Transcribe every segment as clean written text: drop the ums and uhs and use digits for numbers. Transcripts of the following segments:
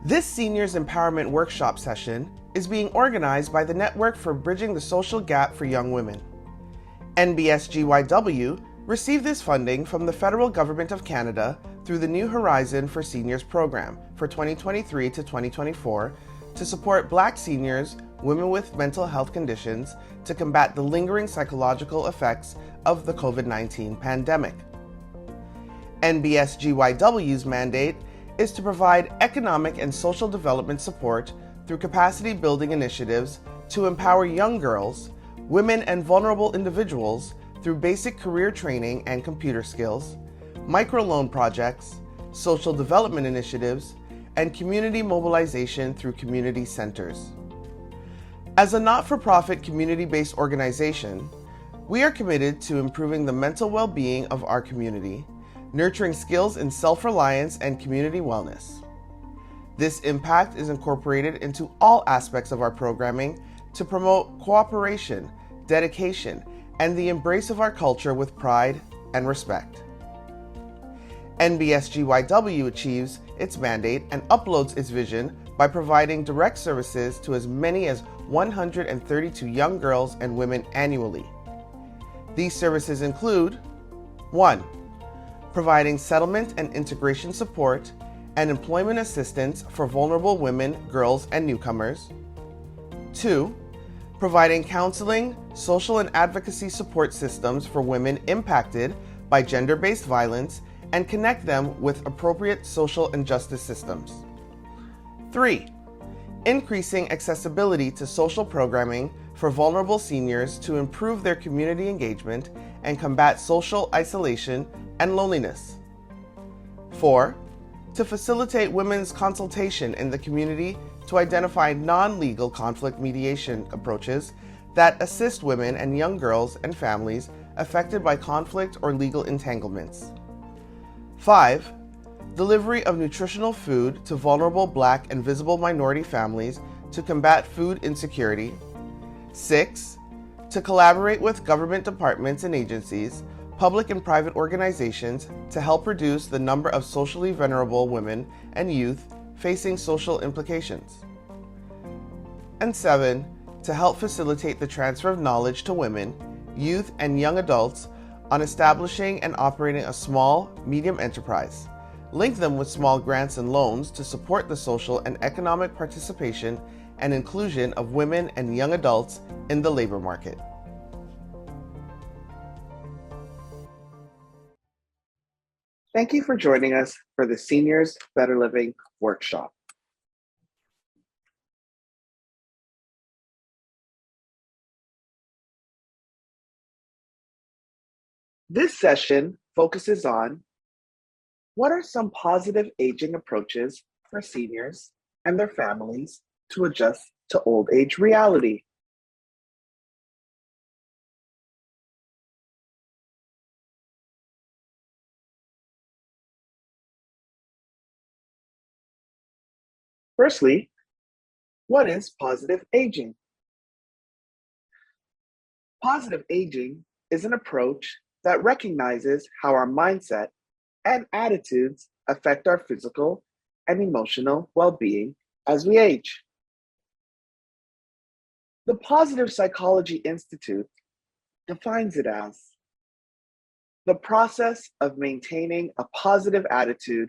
This Seniors Empowerment Workshop session is being organized by the Network for Bridging the Social Gap for Young Women. NBSGYW received this funding from the Federal Government of Canada through the New Horizon for Seniors program for 2023 to 2024 to support Black seniors, women with mental health conditions, to combat the lingering psychological effects of the COVID-19 pandemic. NBSGYW's mandate is to provide economic and social development support through capacity building initiatives to empower young girls, women, and vulnerable individuals through basic career training and computer skills, microloan projects, social development initiatives, and community mobilization through community centers. As a not-for-profit community-based organization, we are committed to improving the mental well-being of our community, nurturing skills in self-reliance and community wellness. This impact is incorporated into all aspects of our programming to promote cooperation, dedication, and the embrace of our culture with pride and respect. NBSGYW achieves its mandate and uploads its vision by providing direct services to as many as 132 young girls and women annually. These services include 1. Providing settlement and integration support and employment assistance for vulnerable women, girls, and newcomers. 2. Providing counseling, social and advocacy support systems for women impacted by gender-based violence and connect them with appropriate social and justice systems. 3. Increasing accessibility to social programming for vulnerable seniors to improve their community engagement and combat social isolation and loneliness. 4. To facilitate women's consultation in the community to identify non-legal conflict mediation approaches that assist women and young girls and families affected by conflict or legal entanglements. 5. Delivery of nutritional food to vulnerable Black and visible minority families to combat food insecurity. 6. To collaborate with government departments and agencies, public and private organizations to help reduce the number of socially vulnerable women and youth facing social implications. And 7. To help facilitate the transfer of knowledge to women, youth, and young adults on establishing and operating a small, medium enterprise. Link them with small grants and loans to support the social and economic participation and inclusion of women and young adults in the labor market. Thank you for joining us for the Seniors Better Living Workshop. This session focuses on what are some positive aging approaches for seniors and their families to adjust to old age reality. Firstly, what is positive aging? Positive aging is an approach that recognizes how our mindset and attitudes affect our physical and emotional well-being as we age. The Positive Psychology Institute defines it as the process of maintaining a positive attitude,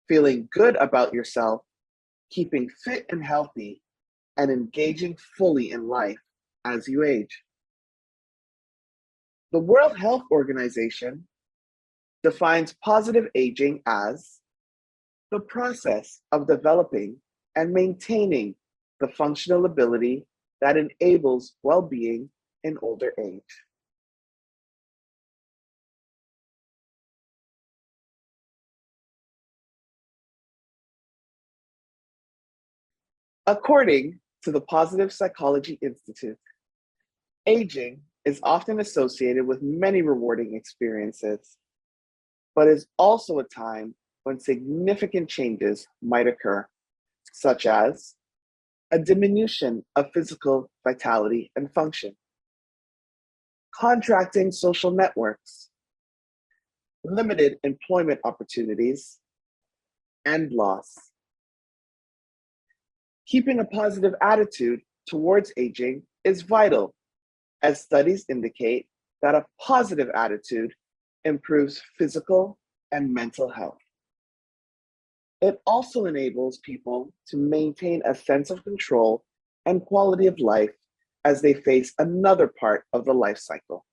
feeling good about yourself, keeping fit and healthy, and engaging fully in life as you age. The World Health Organization defines positive aging as the process of developing and maintaining the functional ability that enables well-being in older age. According to the Positive Psychology Institute, aging is often associated with many rewarding experiences, but is also a time when significant changes might occur, such as a diminution of physical vitality and function, contracting social networks, limited employment opportunities, and loss. Keeping a positive attitude towards aging is vital, as studies indicate that a positive attitude improves physical and mental health. It also enables people to maintain a sense of control and quality of life as they face another part of the life cycle.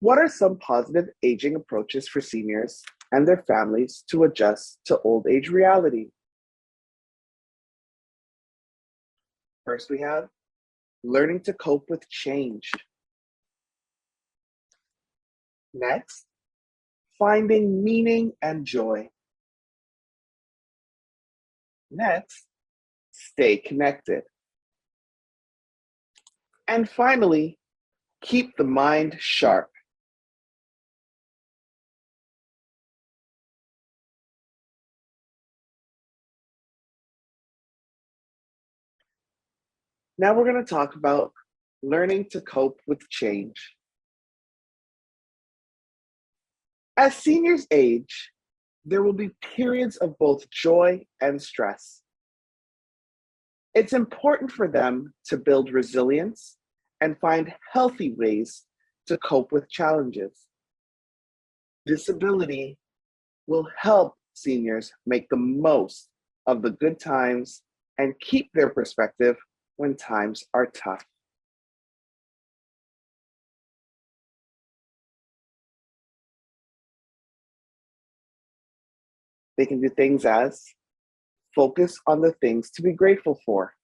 What are some positive aging approaches for seniors and their families to adjust to old age reality? First, we have learning to cope with change. Next, finding meaning and joy. Next, stay connected. And finally, keep the mind sharp. Now we're going to talk about learning to cope with change. As seniors age, there will be periods of both joy and stress. It's important for them to build resilience and find healthy ways to cope with challenges. This ability will help seniors make the most of the good times and keep their perspective when times are tough. They can do things as focus on the things to be grateful for.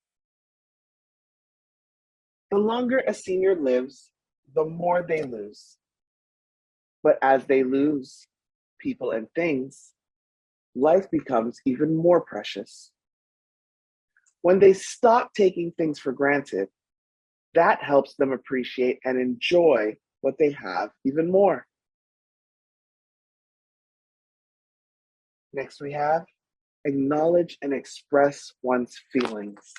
The longer a senior lives, the more they lose. But as they lose people and things, life becomes even more precious. When they stop taking things for granted, that helps them appreciate and enjoy what they have even more. Next, we have acknowledge and express one's feelings.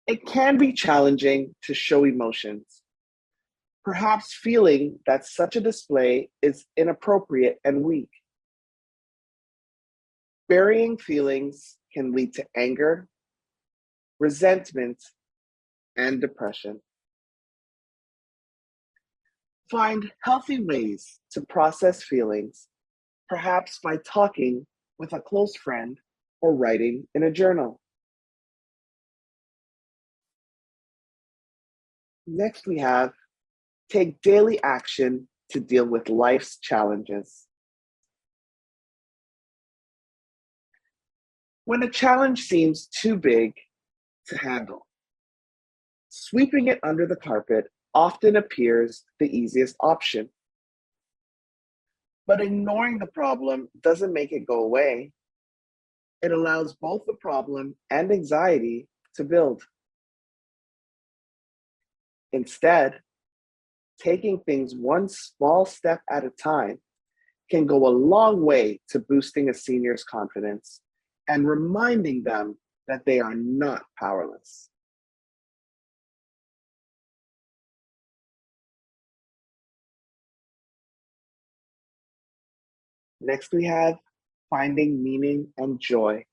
It can be challenging to show emotions, perhaps feeling that such a display is inappropriate and weak. Burying feelings can lead to anger, resentment, and depression. Find healthy ways to process feelings, perhaps by talking with a close friend or writing in a journal. Next, we have take daily action to deal with life's challenges. When a challenge seems too big to handle, sweeping it under the carpet often appears the easiest option. But ignoring the problem doesn't make it go away. It allows both the problem and anxiety to build. Instead, taking things one small step at a time can go a long way to boosting a senior's confidence and reminding them that they are not powerless. Next, we have finding meaning and joy.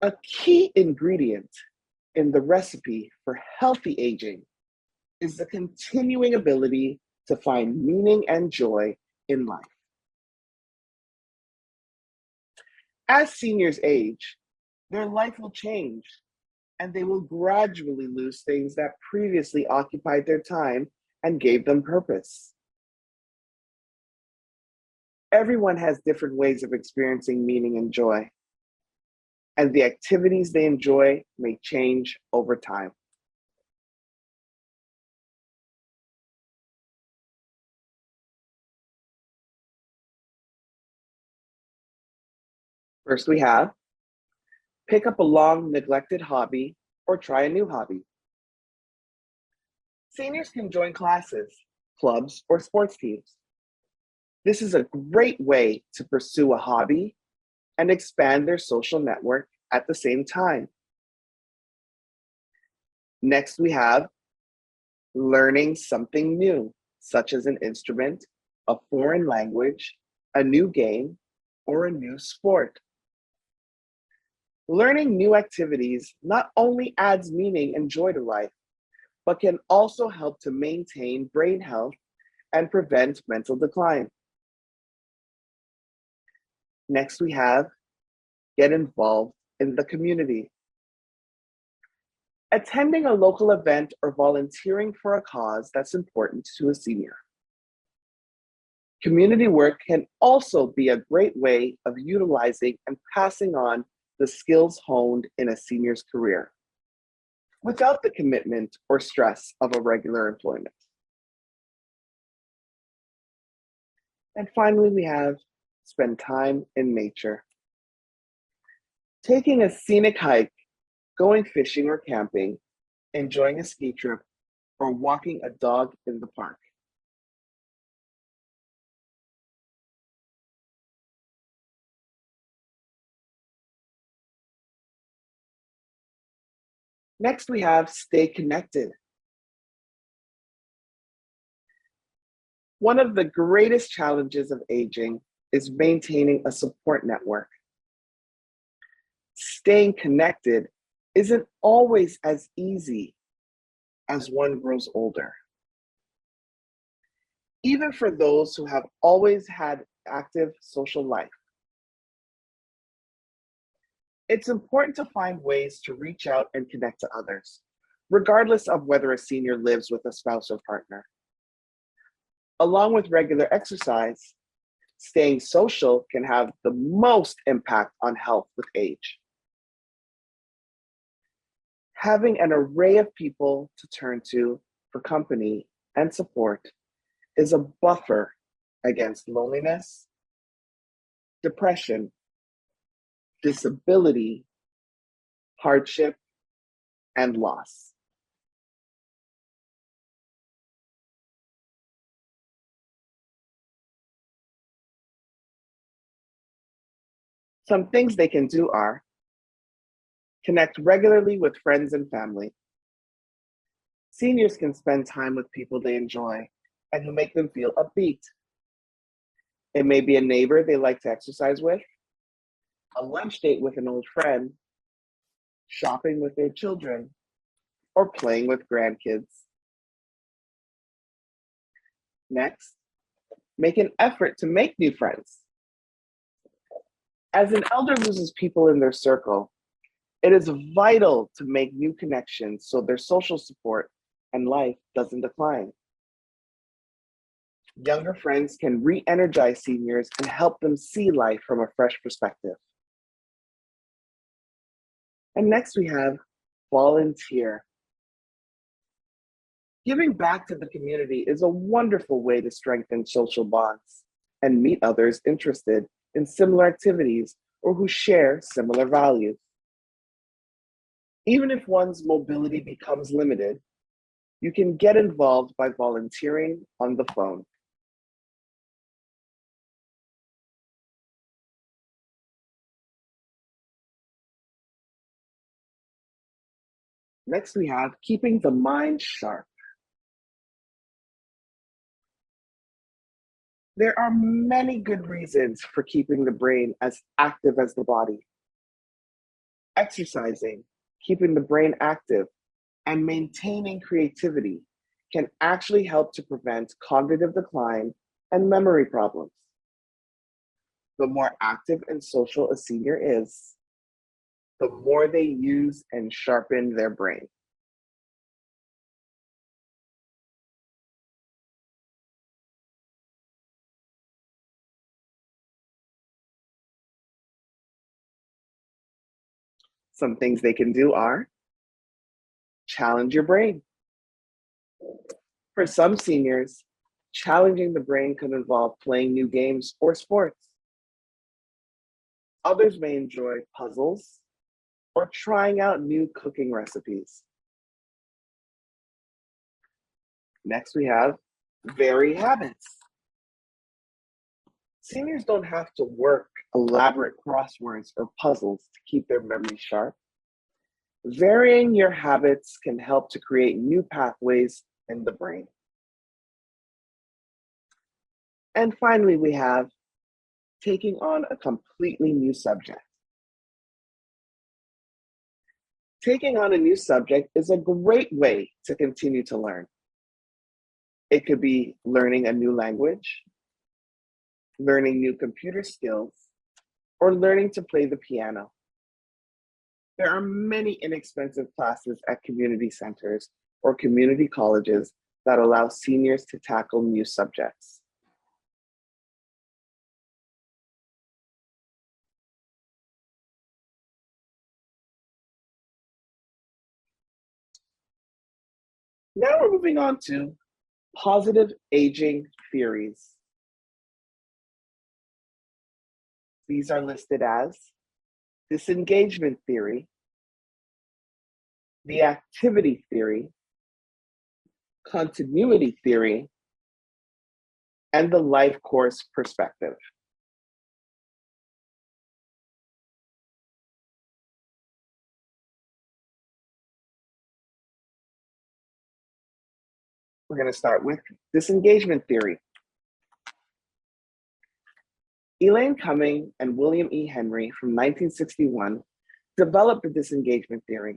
A key ingredient in the recipe for healthy aging is the continuing ability to find meaning and joy in life. As seniors age, their life will change and they will gradually lose things that previously occupied their time and gave them purpose. Everyone has different ways of experiencing meaning and joy, and the activities they enjoy may change over time. First, we have pick up a long neglected hobby or try a new hobby. Seniors can join classes, clubs, or sports teams. This is a great way to pursue a hobby and expand their social network at the same time. Next, we have learning something new, such as an instrument, a foreign language, a new game, or a new sport. Learning new activities not only adds meaning and joy to life, but can also help to maintain brain health and prevent mental decline. Next, we have get involved in the community. Attending a local event or volunteering for a cause that's important to a senior. Community work can also be a great way of utilizing and passing on the skills honed in a senior's career without the commitment or stress of a regular employment. And finally, we have spend time in nature. Taking a scenic hike, going fishing or camping, enjoying a ski trip, or walking a dog in the park. Next, we have stay connected. One of the greatest challenges of aging is maintaining a support network. Staying connected isn't always as easy as one grows older. Even for those who have always had active social life, it's important to find ways to reach out and connect to others, regardless of whether a senior lives with a spouse or partner. Along with regular exercise, staying social can have the most impact on health with age. Having an array of people to turn to for company and support is a buffer against loneliness, depression, disability, hardship, and loss. Some things they can do are connect regularly with friends and family. Seniors can spend time with people they enjoy and who make them feel upbeat. It may be a neighbor they like to exercise with, a lunch date with an old friend, shopping with their children, or playing with grandkids. Next, make an effort to make new friends. As an elder loses people in their circle, it is vital to make new connections so their social support and life doesn't decline. Younger friends can re-energize seniors and help them see life from a fresh perspective. And next we have volunteer. Giving back to the community is a wonderful way to strengthen social bonds and meet others interested in similar activities or who share similar values. Even if one's mobility becomes limited, you can get involved by volunteering on the phone. Next, we have keeping the mind sharp. There are many good reasons for keeping the brain as active as the body. Exercising, keeping the brain active, and maintaining creativity can actually help to prevent cognitive decline and memory problems. The more active and social a senior is, the more they use and sharpen their brain. Some things they can do are challenge your brain. For some seniors, challenging the brain could involve playing new games or sports. Others may enjoy puzzles or trying out new cooking recipes. Next, we have vary habits. Seniors don't have to work elaborate crosswords or puzzles to keep their memory sharp. Varying your habits can help to create new pathways in the brain. And finally, we have taking on a completely new subject. Taking on a new subject is a great way to continue to learn. It could be learning a new language, learning new computer skills, or learning to play the piano. There are many inexpensive classes at community centers or community colleges that allow seniors to tackle new subjects. Now we're moving on to positive aging theories. These are listed as disengagement theory, the activity theory, continuity theory, and the life course perspective. We're going to start with disengagement theory. Elaine Cumming and William E. Henry from 1961 developed the disengagement theory.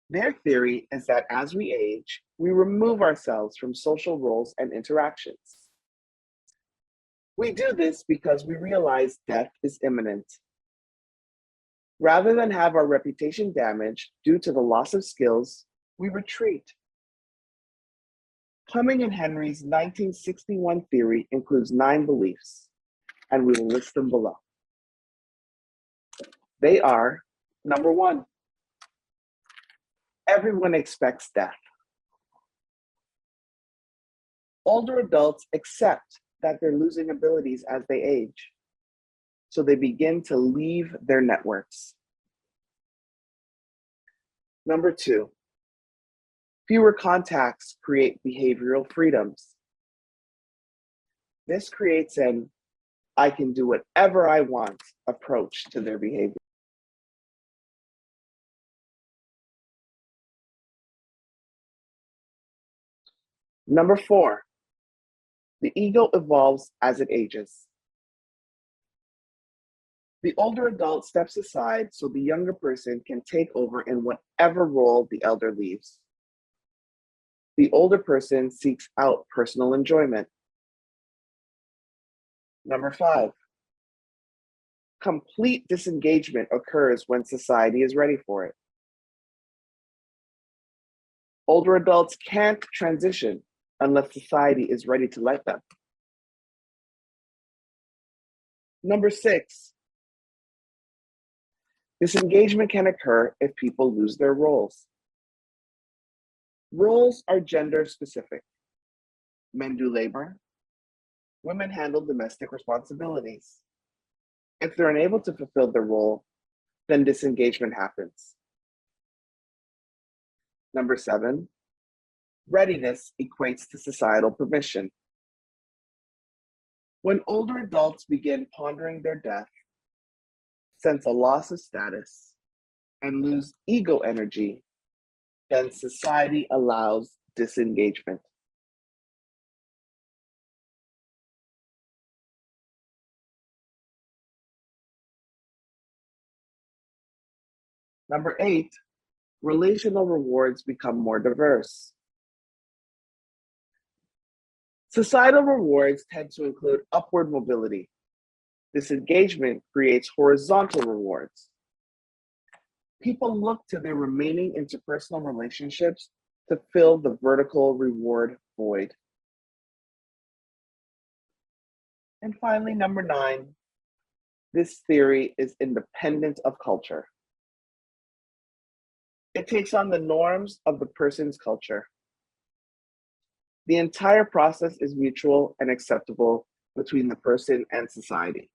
Their theory is that as we age, we remove ourselves from social roles and interactions. We do this because we realize death is imminent. Rather than have our reputation damaged due to the loss of skills, we retreat. Cumming and Henry's 1961 theory includes 9 beliefs, and we will list them below. They are, number 1, everyone expects death. Older adults accept that they're losing abilities as they age, so they begin to leave their networks. Number 2, fewer contacts create behavioral freedoms. This creates an I can do whatever I want approach to their behavior. Number 4, the ego evolves as it ages. The older adult steps aside so the younger person can take over in whatever role the elder leaves. The older person seeks out personal enjoyment. Number 5, complete disengagement occurs when society is ready for it. Older adults can't transition unless society is ready to let them. Number 6, disengagement can occur if people lose their roles. Roles are gender specific. Men do labor, women handle domestic responsibilities. If they're unable to fulfill their role, then disengagement happens. Number 7, readiness equates to societal permission. When older adults begin pondering their death, sense a loss of status, and lose ego energy, then society allows disengagement. Number 8, relational rewards become more diverse. Societal rewards tend to include upward mobility. Disengagement creates horizontal rewards. People look to their remaining interpersonal relationships to fill the vertical reward void. And finally, number 9, this theory is independent of culture. It takes on the norms of the person's culture. The entire process is mutual and acceptable between the person and society.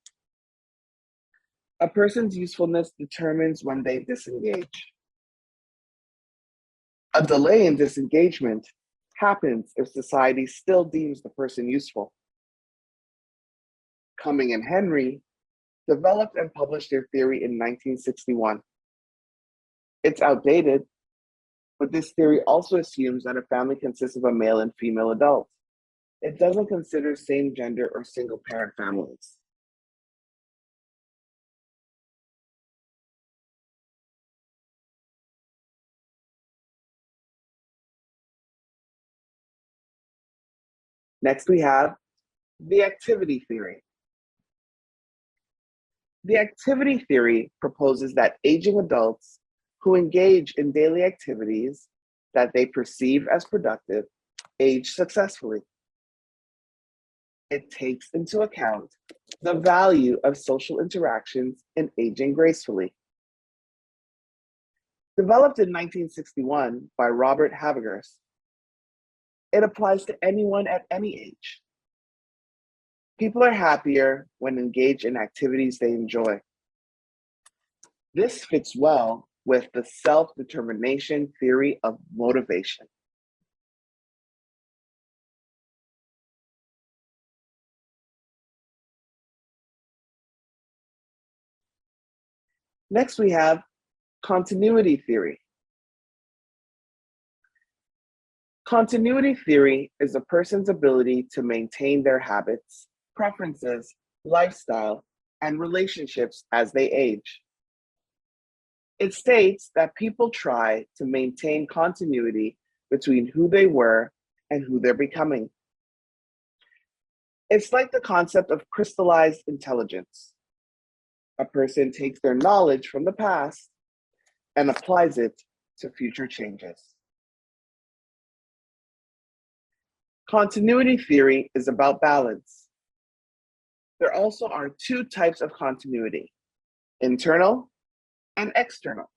A person's usefulness determines when they disengage. A delay in disengagement happens if society still deems the person useful. Cumming and Henry developed and published their theory in 1961. It's outdated, but this theory also assumes that a family consists of a male and female adult. It doesn't consider same gender or single parent families. Next, we have the activity theory. The activity theory proposes that aging adults who engage in daily activities that they perceive as productive age successfully. It takes into account the value of social interactions in aging gracefully. Developed in 1961 by Robert Havegers, it applies to anyone at any age. People are happier when engaged in activities they enjoy. This fits well with the self-determination theory of motivation. Next, we have continuity theory. Continuity theory is a person's ability to maintain their habits, preferences, lifestyle, and relationships as they age. It states that people try to maintain continuity between who they were and who they're becoming. It's like the concept of crystallized intelligence. A person takes their knowledge from the past and applies it to future changes. Continuity theory is about balance. There also are two types of continuity: internal and external.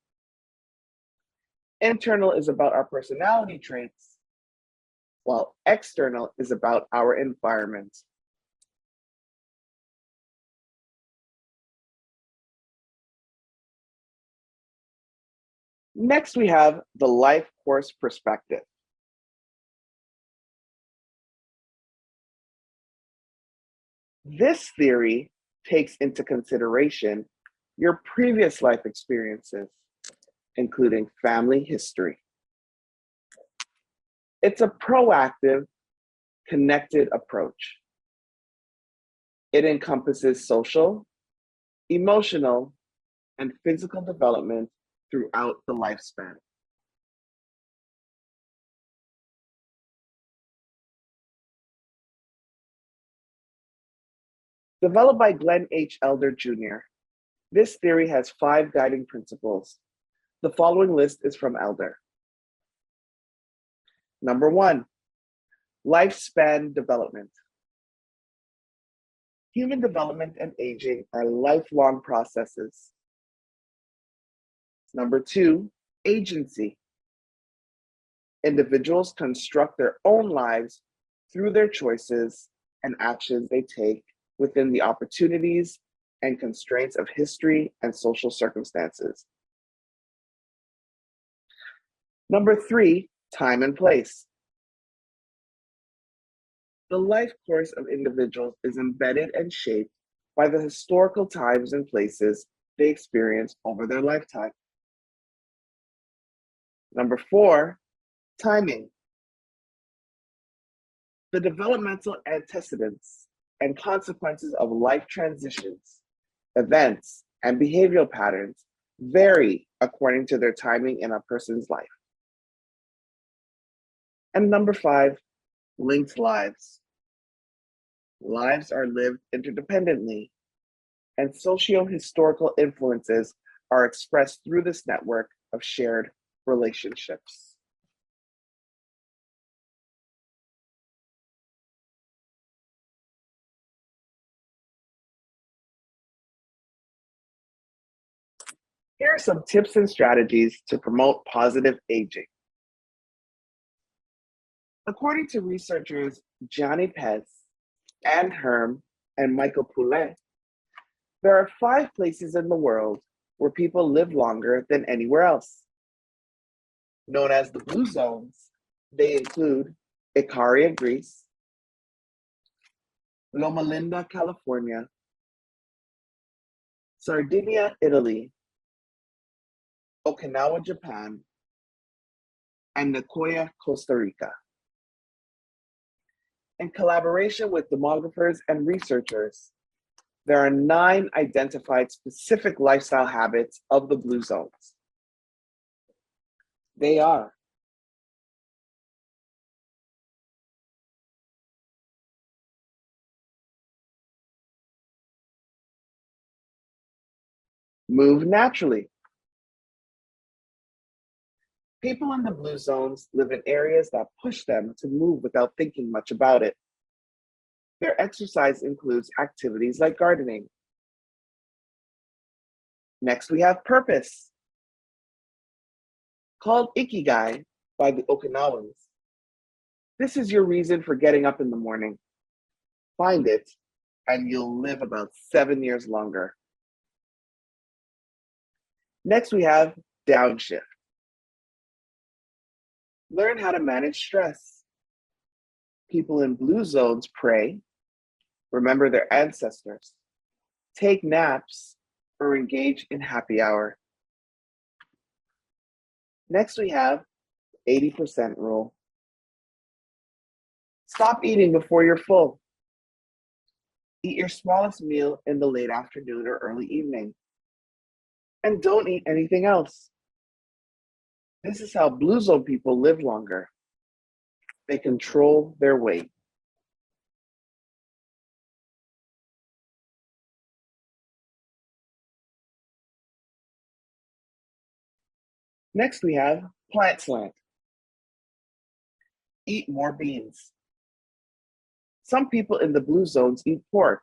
Internal is about our personality traits, while external is about our environment. Next, we have the life course perspective. This theory takes into consideration your previous life experiences, including family history. It's a proactive, connected approach. It encompasses social, emotional, and physical development throughout the lifespan. Developed by Glenn H. Elder Jr., this theory has 5 guiding principles. The following list is from Elder. Number 1, lifespan development. Human development and aging are lifelong processes. Number 2, agency. Individuals construct their own lives through their choices and actions they take within the opportunities and constraints of history and social circumstances. Number 3, time and place. The life course of individuals is embedded and shaped by the historical times and places they experience over their lifetime. Number 4, timing. The developmental antecedents and consequences of life transitions, events, and behavioral patterns vary according to their timing in a person's life. And number 5, linked lives. Lives are lived interdependently, and socio-historical influences are expressed through this network of shared relationships. Here are some tips and strategies to promote positive aging. According to researchers Gianni Pez, Anne Herm, and Michael Poulet, there are 5 places in the world where people live longer than anywhere else. Known as the Blue Zones, they include Ikaria, Greece, Loma Linda, California, Sardinia, Italy, Okinawa, Japan, and Nicoya, Costa Rica. In collaboration with demographers and researchers, there are 9 identified specific lifestyle habits of the Blue Zones. They are: move naturally. People in the Blue Zones live in areas that push them to move without thinking much about it. Their exercise includes activities like gardening. Next, we have purpose, called ikigai by the Okinawans. This is your reason for getting up in the morning. Find it, and you'll live about 7 years longer. Next, we have downshift. Learn how to manage stress. People in Blue Zones pray, remember their ancestors, take naps, or engage in happy hour. Next, we have 80% rule. Stop eating before you're full. Eat your smallest meal in the late afternoon or early evening. And don't eat anything else. This is how Blue Zone people live longer. They control their weight. Next, we have plant slant. Eat more beans. Some people in the Blue Zones eat pork,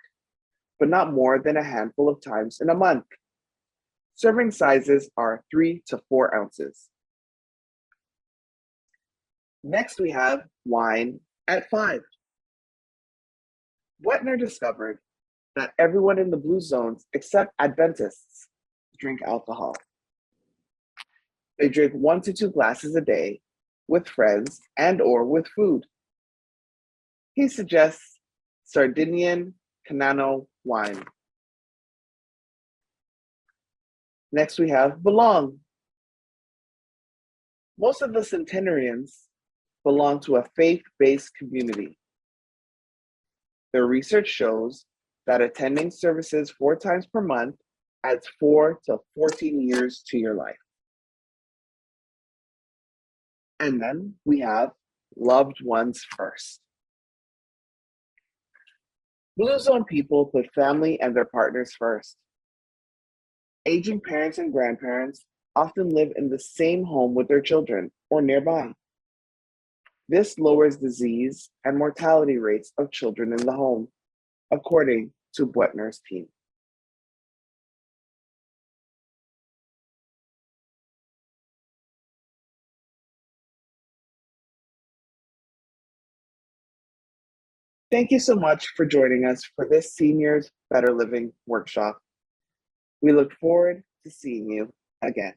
but not more than a handful of times in a month. Serving sizes are 3 to 4 ounces. Next, we have wine at 5. Wetner discovered that everyone in the Blue Zones except Adventists drink alcohol. They drink 1 to 2 glasses a day with friends and or with food. He suggests Sardinian Canano wine. Next, we have belong. Most of the centenarians belong to a faith-based community. Their research shows that attending services 4 times per month adds 4 to 14 years to your life. And then we have loved ones first. Blue Zone people put family and their partners first. Aging parents and grandparents often live in the same home with their children or nearby. This lowers disease and mortality rates of children in the home, according to Wetner's team. Thank you so much for joining us for this Seniors Better Living workshop. We look forward to seeing you again.